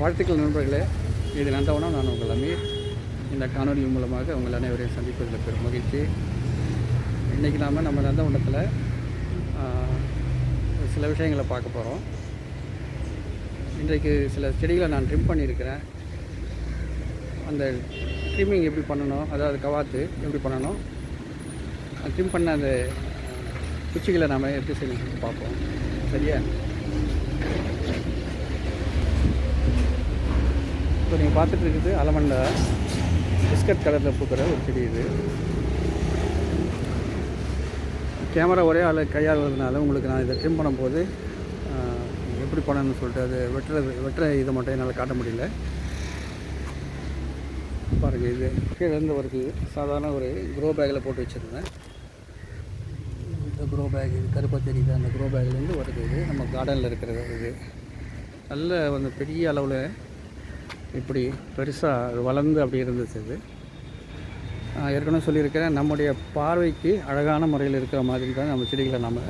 வாழ்த்துக்கள் நண்பர்களே. இது நந்தவனம். நான் உங்கள் அமீர். இந்த காணொலி மூலமாக உங்கள் அனைவரையும் சந்திப்பதில் பெரும் மகிழ்ச்சி. இன்றைக்கி நம்ம நந்தவனத்தில் சில விஷயங்களை பார்க்க போகிறோம். இன்றைக்கு சில செடிகளை நான் ட்ரிம் பண்ணியிருக்கிறேன். அந்த ட்ரிம்மிங் எப்படி பண்ணணும், அதாவது கவாத்து எப்படி பண்ணணும், ட்ரிம் பண்ண அந்த குச்சிகளை நாம் எப்படி செய்யணும் பார்ப்போம். சரியா? இப்போ நீங்கள் பார்த்துட்டு இருக்குது அலமண்டா பிஸ்கட் கலரில் பூக்கிற ஒரு செடி. இது கேமரா ஒரே ஆள் கையாளுறதுனால உங்களுக்கு நான் இதை ட்ரிம் பண்ணும்போது எப்படி பண்ணணும்னு சொல்லிட்டு அது வெட்டுற இதை மட்டும் என்னால் காட்ட முடியல. பாருங்கள், இது கீழேருந்து வருது. சாதாரண ஒரு க்ரோ பேக்கில் போட்டு வச்சுருந்தேன். இந்த க்ரோ பேக் இது கருப்பாக தெரியுது. அந்த க்ரோ பேக்லேருந்து வருது. இது நம்ம கார்டனில் இருக்கிறது. இது நல்ல வந்து பெரிய அளவில் இப்படி பெருசாக வளர்ந்து அப்படி இருந்துச்சு. இது ஏற்கனவே சொல்லியிருக்கிறேன், நம்முடைய பார்வைக்கு அழகான முறையில் இருக்கிற மாதிரி தான் நம்ம செடிகளை நம்ம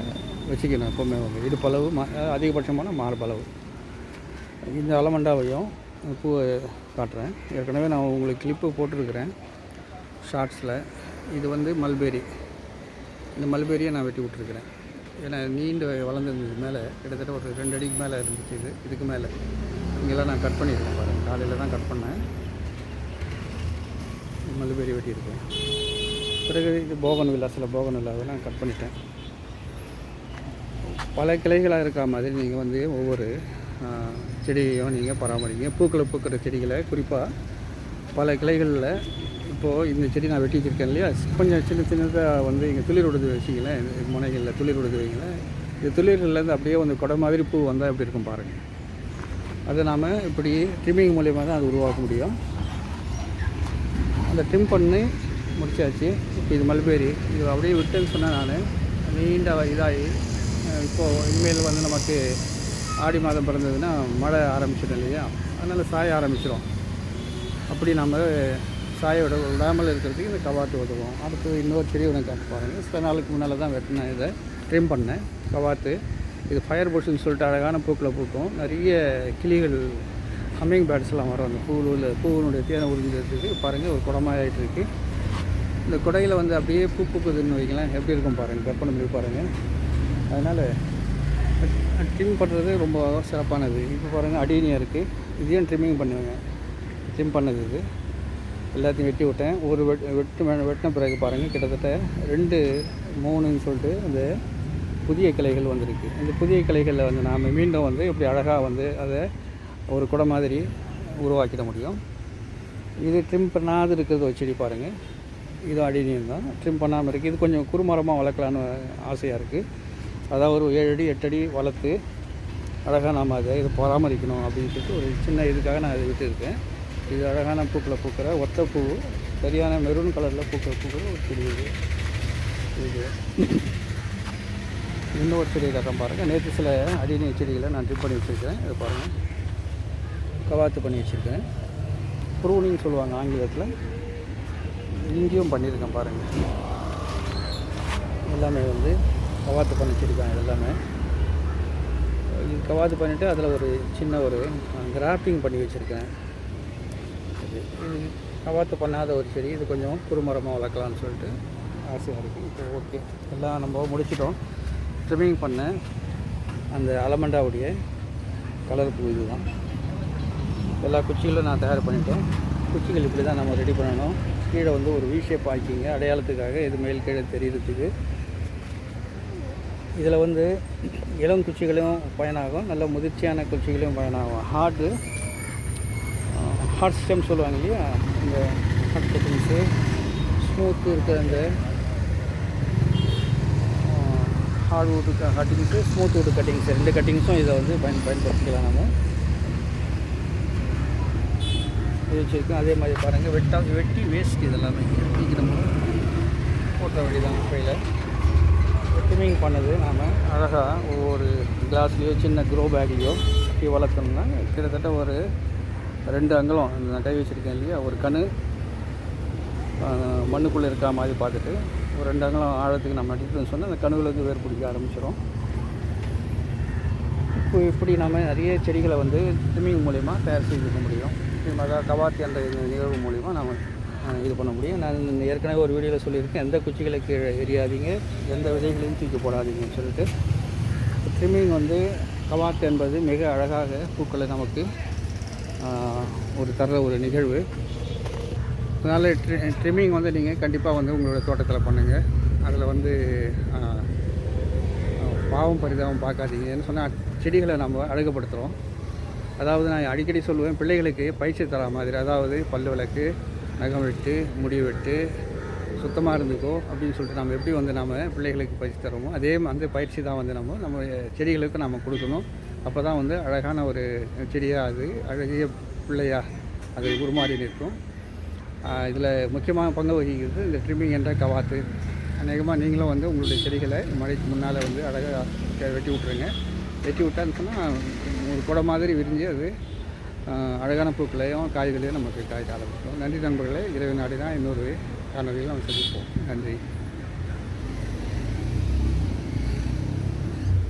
வச்சுக்கணும். எப்போவுமே வந்து இடுப்பளவு அதிகபட்சமான மார்பளவு. இந்த அலமண்டாவையும் பூவை காட்டுறேன். ஏற்கனவே நான் உங்களுக்கு கிளிப்பு போட்டிருக்கிறேன் ஷார்ட்ஸில். இது வந்து மல்பெரி. இந்த மல்பெரியை நான் வெட்டி விட்ருக்கிறேன். ஏன்னா நீண்டு வளர்ந்துருந்தது. மேலே கிட்டத்தட்ட ஒரு 2 அடிக்கு மேலே இருந்துச்சு. இதுக்கு மேலே இங்கெல்லாம் நான் கட் பண்ணியிருக்கேன். பாருங்கள், காலையில் தான் கட் பண்ணேன். மல்பெரி வெட்டியிருக்கேன். பிறகு இது போகன்வில்லா, சில போகன்வில்லாவெல்லாம் கட் பண்ணிட்டேன். பல கிளைகளாக இருக்கா மாதிரி நீங்கள் வந்து ஒவ்வொரு செடியையும் நீங்கள் பராமரிங்க. பூக்களை பூக்கிற செடிகளை குறிப்பாக பல கிளைகளில். இப்போது இந்த செடி நான் வெட்டி வச்சுருக்கேன் இல்லையா, கொஞ்சம் சின்னதாக வந்து இங்கே துளிர் விடுது வச்சிங்களேன். முனைகளில் துளிர் விடுது வைங்களேன். இது துளிர்லேருந்து அப்படியே வந்து கொடை மாதிரி பூ வந்தால் எப்படி இருக்கும் பாருங்கள். அதை நாம் இப்படி ட்ரிம்மிங் மூலியமாக தான் அது உருவாக்க முடியும். அந்த ட்ரிம் பண்ணி முடிச்சாச்சு. இப்போ இது மல்பெரி. இது அப்படியே விட்டுன்னு சொன்னால் நான் நீண்ட இதாகி இப்போது இனிமேல் வந்து நமக்கு ஆடி மாதம் பிறந்ததுன்னா மழை ஆரம்பிச்சிடும் இல்லையா, அதனால் சாய ஆரம்பிச்சிடும். அப்படி நம்ம விடாமல் இருக்கிறதுக்கு இந்த கவாத்து உதவும். அடுத்து இன்னொரு செடி ஒன்று காட்டு பாருங்கள். சில நாளுக்கு முன்னால் தான் வெட்டினேன். இதை ட்ரிம் பண்ணேன். கவாத்து இது ஃபயர் புஷ்ன்னு சொல்லிட்டு அழகான பூக்களை பூக்கும். நிறைய கிளிகள், ஹம்மிங் பேர்ட்ஸ்லாம் வரும் அந்த பூவினுடைய தேனை உறிஞ்சிக்கிறதுக்கு. பாருங்கள், ஒரு குடமாக ஆகிட்டுருக்கு. இந்த குடையில் வந்து அப்படியே பூக்குதுன்னு வைக்கலாம். எப்படி இருக்கும் பாருங்கள், கற்பனை பண்ணி பாருங்கள். அதனால் ட்ரிம் பண்ணுறது ரொம்ப சிறப்பானது. இப்போ பாருங்கள், அடீனியா இருக்குது. இதையும் ட்ரிம்மிங் பண்ணுவேங்க. ட்ரிம் பண்ணது இது எல்லாத்தையும் வெட்டி விட்டேன். ஒரு வெட்டின பிறகு பாருங்கள், கிட்டத்தட்ட 2, 3ன்னு சொல்லிட்டு அந்த புதிய கிளைகள் வந்திருக்கு. இந்த புதிய கிளைகளில் வந்து நாம் மீண்டும் வந்து இப்படி அழகாக வந்து அதை ஒரு குடை மாதிரி உருவாக்கிட முடியும். இது ட்ரிம் பண்ணாது இருக்கிறது ஒரு செடி பாருங்கள். இது அடினியம் தான், ட்ரிம் பண்ணாமல் இருக்குது. இது கொஞ்சம் குறுமரமாக வளர்க்கலான்னு ஆசையாக இருக்குது. அதாவது ஒரு 7 அடி 8 அடி வளர்த்து அழகாக நாம் அதை இதை பராமரிக்கணும் அப்படின்னு சொல்லிட்டு ஒரு சின்ன இதுக்காக நான் அதை விட்டுருக்கேன். இது அழகான பூக்களை பூக்கிற ஒத்த பூ, சரியான மெரூன் கலரில் பூக்கிற ஒரு செடி. இது இன்னொரு செடி காட்டம் பாருங்கள். நேற்று சில அடிநீர் செடிகளை நான் ட்ரிப் பண்ணி வச்சுருக்கேன். இதை பாருங்கள், கவாத்து பண்ணி வச்சுருக்கேன். ப்ரூனிங் சொல்லுவாங்க ஆங்கிலத்தில். இங்கேயும் பண்ணியிருக்கேன் பாருங்கள். எல்லாமே வந்து கவாத்து பண்ணி வச்சுருக்கேன். இது எல்லாமே இது கவாத்து பண்ணிவிட்டு அதில் ஒரு சின்ன ஒரு கிராஃப்டிங் பண்ணி வச்சுருக்கேன். இது கவாத்து பண்ணாத ஒரு செடி. இது கொஞ்சம் குறுமரமாக வளர்க்கலான்னு சொல்லிட்டு ஆசையாக இருக்குது. இப்போ ஓகே, எல்லாம் நம்ம முடிச்சிட்டோம். ட்ரிம்மிங் பண்ண அந்த அலமண்டாவுடைய கலர் பூ இது தான். எல்லா குச்சிகளும் நான் தயார் பண்ணிட்டேன். குச்சிகள் இப்படி தான் நம்ம ரெடி பண்ணணும். கீழே வந்து ஒரு வி-ஷேப் ஆக்கிங்க, அடையாளத்துக்காக. இது மேல் கீழே தெரியுறதுக்கு. இதில் வந்து இளம் குச்சிகளும் பயனாகும், நல்ல முதிர்ச்சியான குச்சிகளும் பயனாகும். ஹார்ட் ஸ்டெம் சொல்லுவாங்க இல்லையா, இந்த ஹார்ட் கட்டிங்ஸு, ஸ்மூத்து இருக்கிற அந்த hardwood cuttings, smooth would cuttings, 2 கட்டிங்ஸும் இதை வந்து பயன்படுத்திக்கலாம். நம்ம வச்சுருக்கோம். அதே மாதிரி பாருங்கள், வெட்டி வேஸ்ட் இதெல்லாமே இன்றைக்கி நம்ம போட்ட வழி தான் குப்பையில் ட்ரிம்மிங் பண்ணது. நாம் அழகாக ஒவ்வொரு கிளாஸ்லேயோ சின்ன க்ரோ பேக்லேயோ கட்டி வளர்த்தோம்னா கிட்டத்தட்ட ஒரு 2 அங்குலம் நான் கை வச்சுருக்கேன் இல்லையா, ஒரு கணு மண்ணுக்குள்ளே இருக்கா மாதிரி பார்த்துட்டு ஒரு 2 அங்குலம் ஆழத்துக்கு நம்ம நட்டுட்டுன்னு சொன்னால் அந்த கணுவில் வந்து வேர் பிடிக்க ஆரம்பிச்சிடும். இப்படி நாம் நிறைய செடிகளை வந்து ட்ரிம்மிங் மூலிமா தயார் செய்துக்க முடியும். அதாவது கவாத்தி அந்த நிகழ்வு மூலிமா நாம் இது பண்ண முடியும். நான் ஏற்கனவே ஒரு வீடியோவில் சொல்லியிருக்கேன், எந்த குச்சிகளை கீழே எரியாதீங்க, எந்த விதைகளையும் தூக்கி போடாதீங்கன்னு சொல்லிட்டு. ட்ரிம்மிங் வந்து கவாத்து என்பது மிக அழகாக பூக்களை நமக்கு தர்ற ஒரு நிகழ்வு. அதனால் ட்ரிம்மிங் வந்து நீங்கள் கண்டிப்பாக வந்து உங்களோட தோட்டத்தில் பண்ணுங்கள். அதில் வந்து பாவம் பரிதாபம் பார்க்காதீங்கன்னு சொன்னால் செடிகளை நம்ம அழகுபடுத்துகிறோம். அதாவது நான் அடிக்கடி சொல்லுவேன், பிள்ளைகளுக்கு பயிற்சி தர மாதிரி, அதாவது பல் விளக்கு, நகம் வெட்டு, முடி வெட்டு, சுத்தமாக இருந்துக்கோ அப்படின்னு சொல்லிட்டு நம்ம எப்படி வந்து நம்ம பிள்ளைகளுக்கு பயிற்சி தரோமோ அதே அந்த பயிற்சி தான் வந்து நம்ம செடிகளுக்கு நம்ம கொடுக்கணும். அப்போ தான் வந்து அழகான ஒரு செடியாக, அது அழகிய பிள்ளையாக அது உருமாறி நிற்கும். இதில் முக்கியமான பங்கு வகிக்கிறது இந்த ட்ரிம்மிங் என்ற கவாத்து. அநேகமாக நீங்களும் வந்து உங்களுடைய செடிகளை மழைக்கு முன்னால் வந்து அழகாக வெட்டி விட்ருங்க. வெட்டி விட்டான்னு சொன்னால் ஒரு குடை மாதிரி விரிஞ்சு அது அழகான பூக்களையும் காய்களையும் நமக்கு காய்க்க ஆரம்பிக்கும். நன்றி நண்பர்களே. இறைவன் நாடினா இன்னொரு காணொலியில் நம்ம சந்திப்போம். நன்றி.